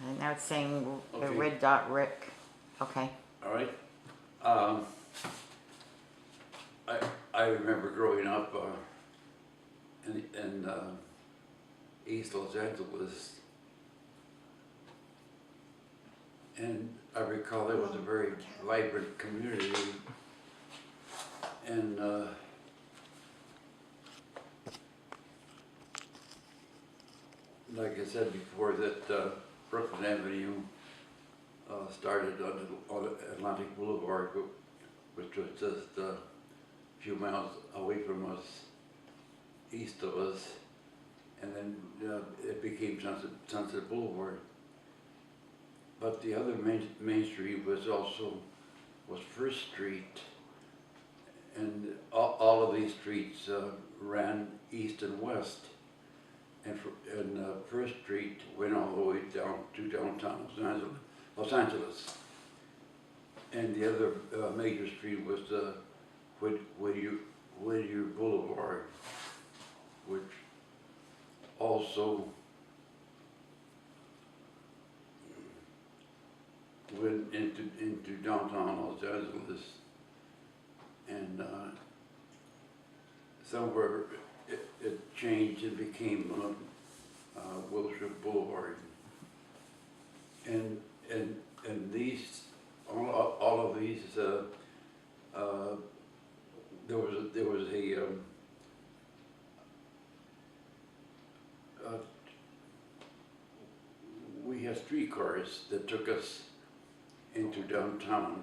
And now it's saying the Okay. red dot Rick. Okay. All right. Um, I remember growing up in East Los Angeles, and I recall it was a very vibrant community, and like I said before, that Brooklyn Avenue started on Atlantic Boulevard, which was just a few miles away from us, east of us, and then it became Sunset Boulevard. But the other main street was First Street, and all of these streets ran east and west. And First Street went all the way down to downtown Los Angeles. And the other major street was Whittier Boulevard, which also went into downtown Los Angeles. And somewhere it changed and became Wilshire Boulevard. And these, all of these, there was a we had streetcars that took us into downtown,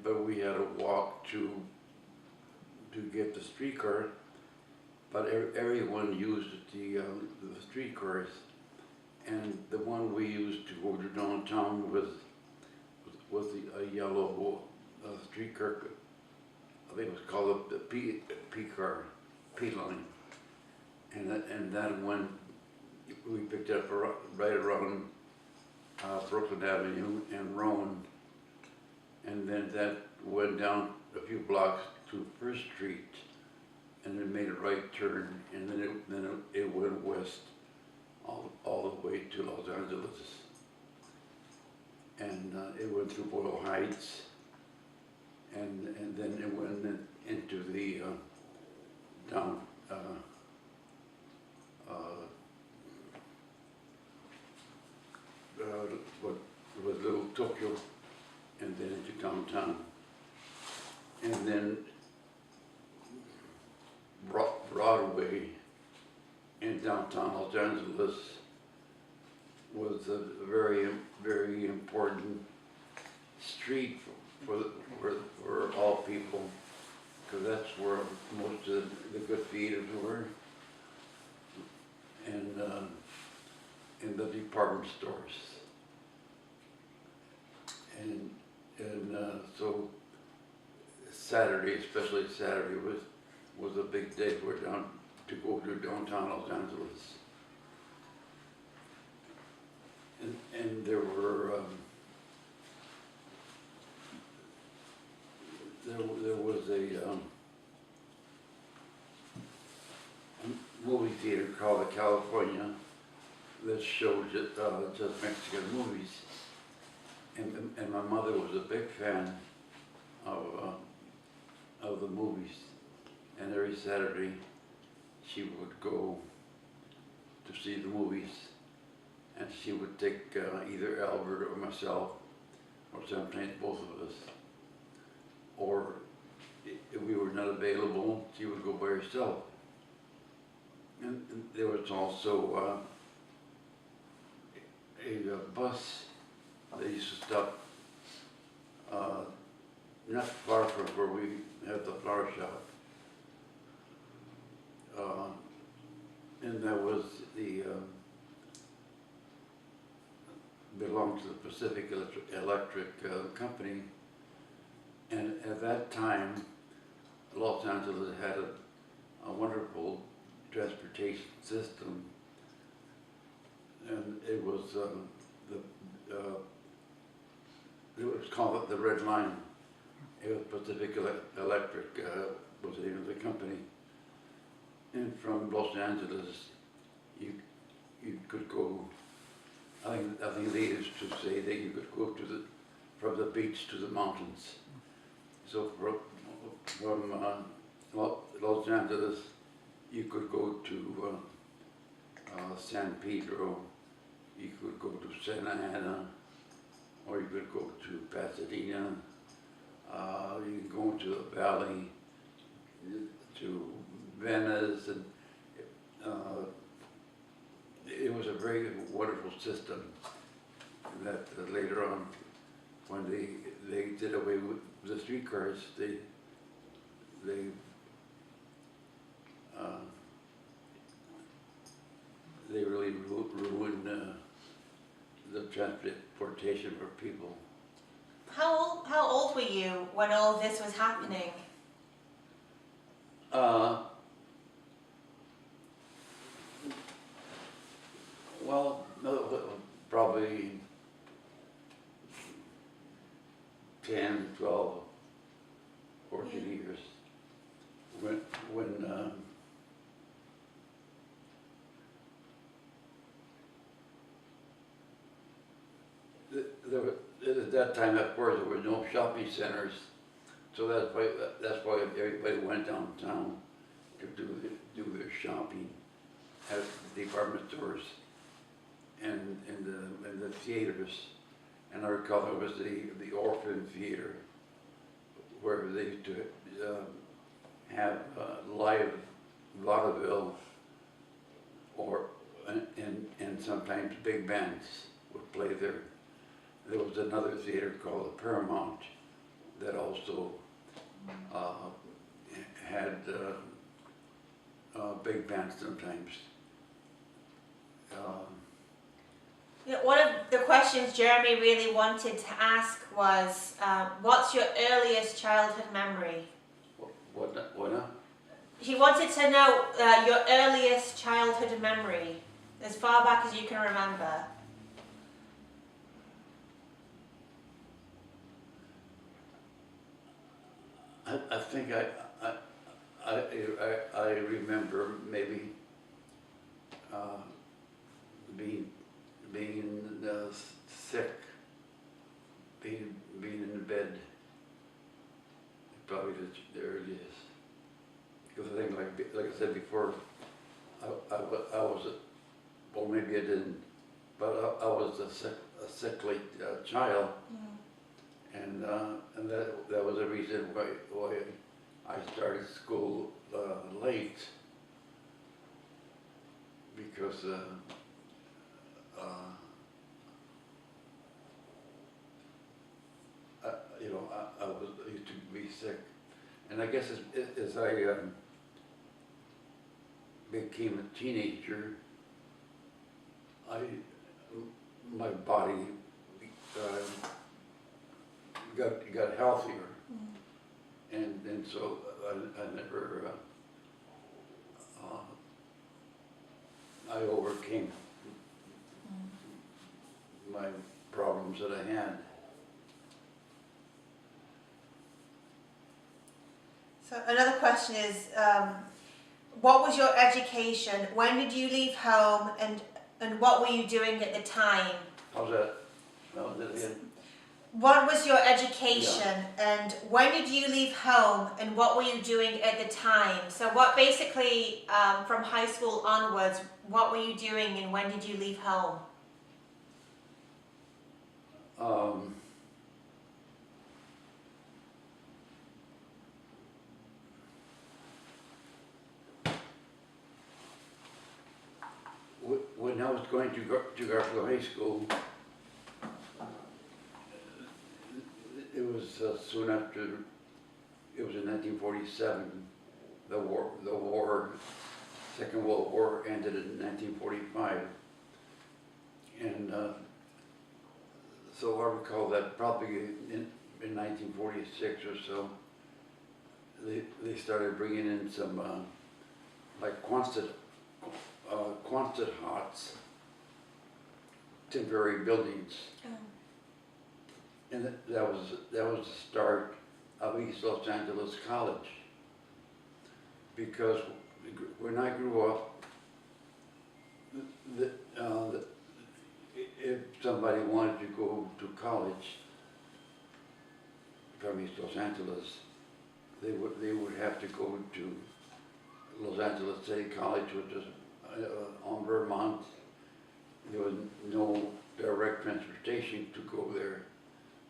but we had to walk to get the streetcar. But everyone used the streetcars, and the one we used to go to downtown was a yellow streetcar. I think it was called the P line, and that one we picked up right around Brooklyn Avenue and Rowan, and then that went down a few blocks to First Street, and then made a right turn, and then it went west all the way to Los Angeles, and it went through Boyle Heights, and then it went into the down what was Little Tokyo, and then into downtown, and then Broadway in downtown Los Angeles was a very, very important street for all people, because that's where most of the good theaters were, and in the department stores, and so Saturday, especially Saturday, was a big day for to go to downtown Los Angeles, and there were there was a movie theater called the California that showed just Mexican movies, and my mother was a big fan of the movies. And every Saturday, she would go to see the movies, and she would take either Albert or myself, or sometimes both of us. Or if we were not available, she would go by herself. And there was also a bus that used to stop not far from where we had the flower shop. And that was belonged to the Pacific Electric Company. And at that time, Los Angeles had a wonderful transportation system, and it was it was called the Red Line. It was Pacific Electric was the name of the company. And from Los Angeles, you could go I think they used to say that you could go from the beach to the mountains. So from Los Angeles, you could go to San Pedro, you could go to Santa Ana, or you could go to Pasadena. You can go into the valley, to Venice, and it was a very wonderful system that later on, when they did away with the streetcars, they really ruined the transportation for people. How old were you when all this was happening? Well, no, probably 10, 12, 14 years. When at that time, of course, there were no shopping centers, so that's why everybody went downtown to do their shopping at the department stores and the theaters. And I recall it was the Orpheum Theater, where they used to have live vaudeville, and sometimes big bands would play there. There was another theater called the Paramount that also had big bands sometimes. One of the questions Jeremy really wanted to ask was, what's your earliest childhood memory? What now? He wanted to know your earliest childhood memory, as far back as you can remember. I think I remember maybe being sick, being in bed, probably the earliest. Because I think, like I said before, I was, well, maybe I didn't, but I was a sickly child. And that was the reason why I started school late, because I used to be sick, and I guess as I became a teenager, my body got healthier, and so I never I overcame my problems that I had. So another question is, what was your education? When did you leave home, and what were you doing at the time? How's that? No, that again? What was your education, and when did you leave home, and what were you doing at the time? So what basically, from high school onwards, what were you doing, and when did you leave home? When I was going to Garfield High School, it was soon after, it was in 1947, the war, Second World War ended in 1945. And so I recall that probably in 1946 or so, they started bringing in some like Quonset huts, temporary buildings. And that was the start of East Los Angeles College, because when I grew up, if somebody wanted to go to college from East Los Angeles, they would have to go to Los Angeles State College, which is on Vermont. There was no direct transportation to go there.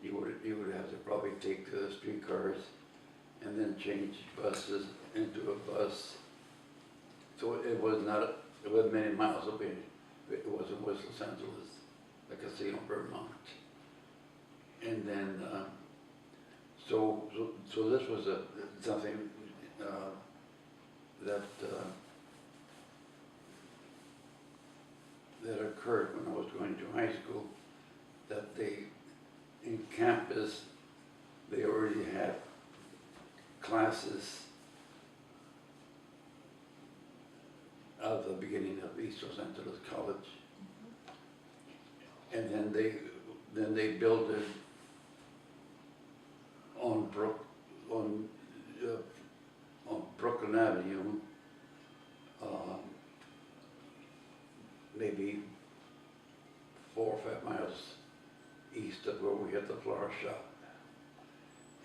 You would have to probably take the streetcars and then change buses into a bus. So it wasn't many miles away. It was in West Los Angeles, like I say, in Vermont. And then, so this was something that occurred when I was going to high school, that in campus, they already had classes of the beginning of East Los Angeles College. And then they built it on Brooklyn Avenue, maybe 4 or 5 miles east of where we had the flower shop.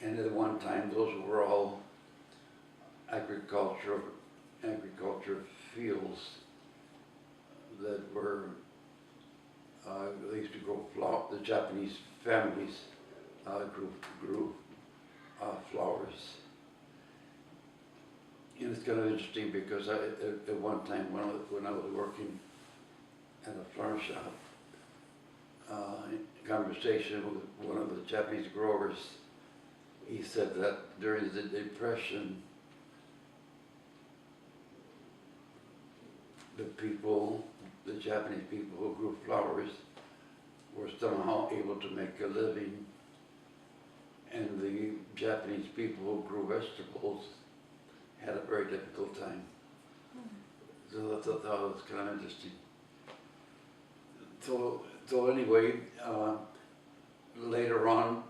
And at one time, those were all agriculture fields that were, they used to grow the Japanese families grew flowers. And it's kind of interesting because at one time when I was working at a flower shop, in conversation with one of the Japanese growers, he said that during the Depression, the Japanese people who grew flowers were somehow able to make a living, and the Japanese people who grew vegetables had a very difficult time. So I thought that was kind of interesting. So anyway, later on,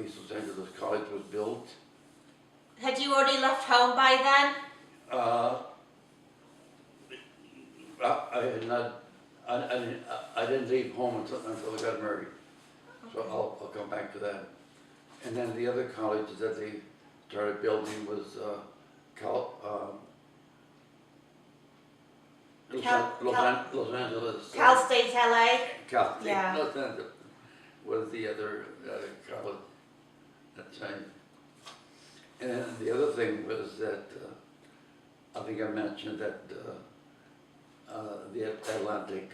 East Los Angeles College was built. Had you already left home by then? I didn't leave home until I got married. Okay. So I'll come back to that. And then the other college that they started building was Los Angeles. Cal State LA? Cal State, yeah. Los Angeles was the other college. That's right. And then the other thing was that, I think I mentioned that the Atlantic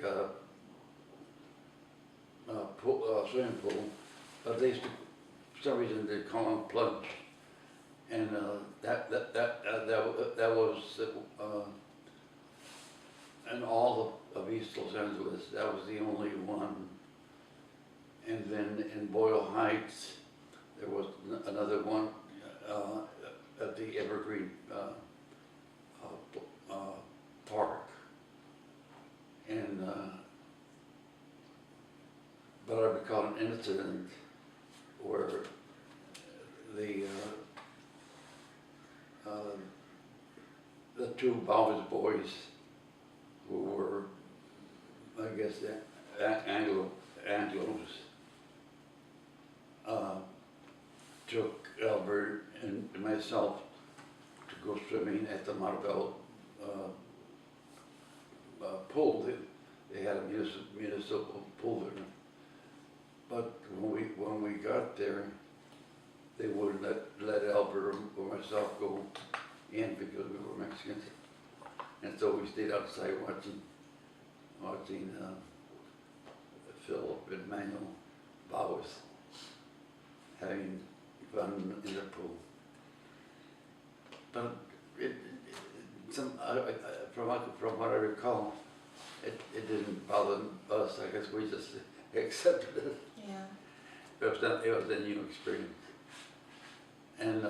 swimming pool, they used to, for some reason they call them plunge. And that was, in all of East Los Angeles, that was the only one. And then in Boyle Heights, there was another one at the Evergreen Park. And, but I recall an incident where the two Bowers boys, who were, I guess, Anglos, took Albert and myself to go swimming at the Maribel pool. They had a municipal pool there. But when we got there, they wouldn't let Albert or myself go in because we were Mexicans. And so we stayed outside watching Philip and Manuel Bowers having fun in the pool. But from what I recall, it didn't bother us. I guess we just accepted it. Yeah. It was a new experience. And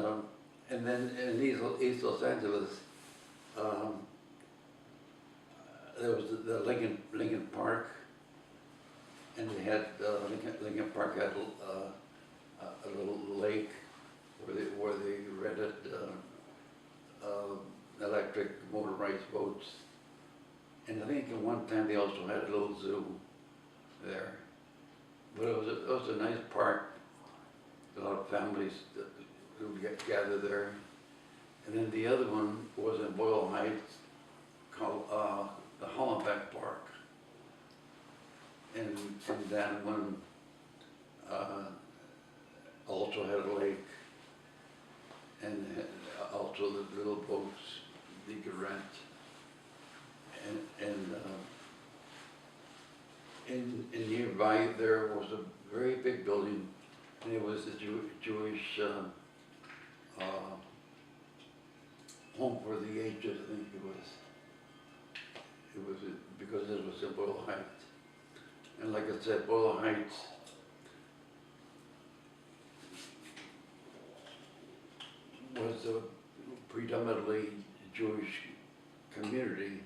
then in East Los Angeles, there was the Lincoln Park, and they had Lincoln Park had a little lake where they rented electric motorized boats, And I think at one time they also had a little zoo there. But it was a nice park. A lot of families that would gather there. And then the other one was in Boyle Heights called the Hollenbeck Park. And that one also had a lake and had also the little boats you could rent. And nearby there was a very big building, and it was the Jewish home for the aged, I think it was. It was because it was in Boyle Heights. And like I said, Boyle Heights was a predominantly Jewish community,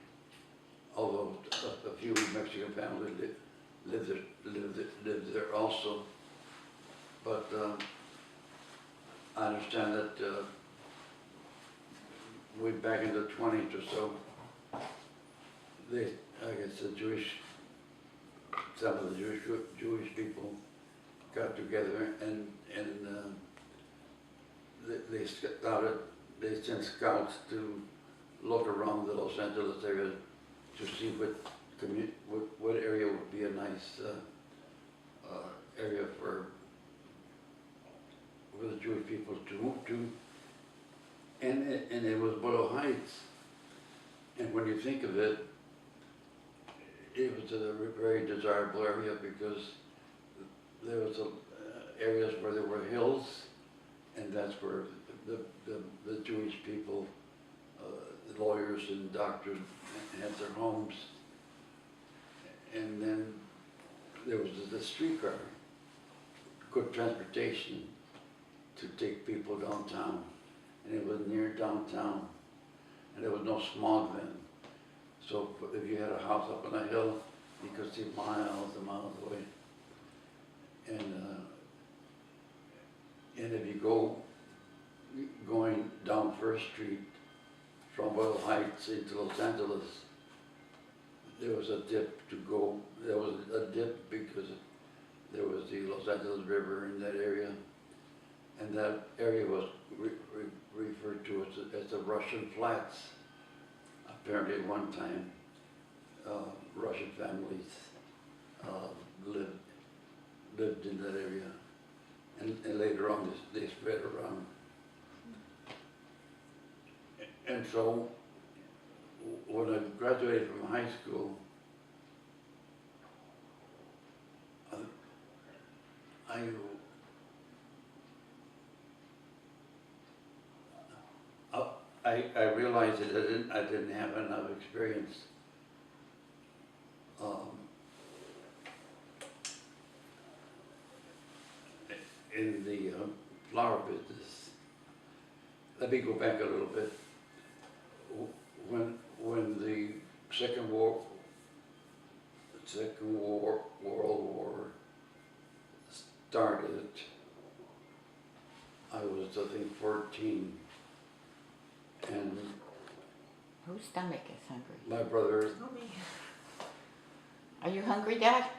although a few Mexican families lived there also. But I understand that way back in the 20s or so, I guess some of the Jewish people got together and they sent scouts to look around the Los Angeles area to see what area would be a nice area for the Jewish people to move to. And it was Boyle Heights. And when you think of it, it was a very desirable area because there was areas where there were hills, and that's where the Jewish people, the lawyers and doctors had their homes. And then there was the streetcar, good transportation to take people downtown. And it was near downtown, and there was no smog then. So if you had a house up on a hill, you could see miles and miles away. And if you going down First Street from Boyle Heights into Los Angeles, there was a dip to go. There was a dip because there was the Los Angeles River in that area, and that area was referred to as the Russian Flats. Apparently at one time, Russian families lived in that area, and later on they spread around. And so when I graduated from high school, I realized that I didn't have enough experience in the flower business. Let me go back a little bit. When the Second World War started, I was, I think, 14. And Whose stomach is hungry? my brother, Not me. Are you hungry, Dad?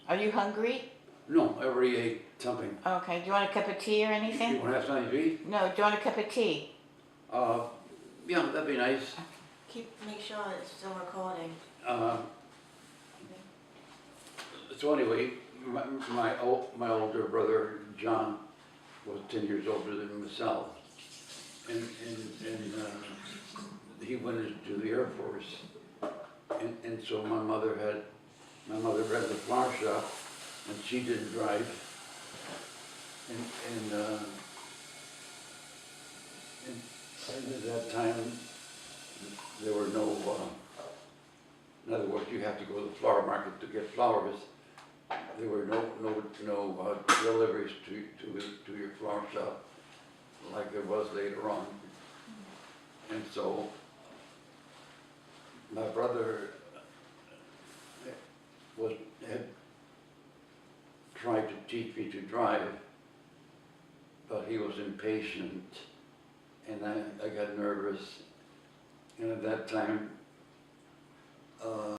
Are you hungry? no, I already ate something. Okay, do you want a cup of tea or You anything? want to have something to eat? No, do you want a cup of tea? Yeah, that'd be nice. Make sure it's still recording. So anyway, my older brother, John, was 10 years older than myself. And he went into the Air Force. And so my mother ran the flower shop, and she didn't drive. And at that time, there were no, in other words, you have to go to the flower market to get flowers. There were no deliveries to your flower shop like there was later on. And so my brother had tried to teach me to drive, but he was impatient, and I got nervous. And at that time,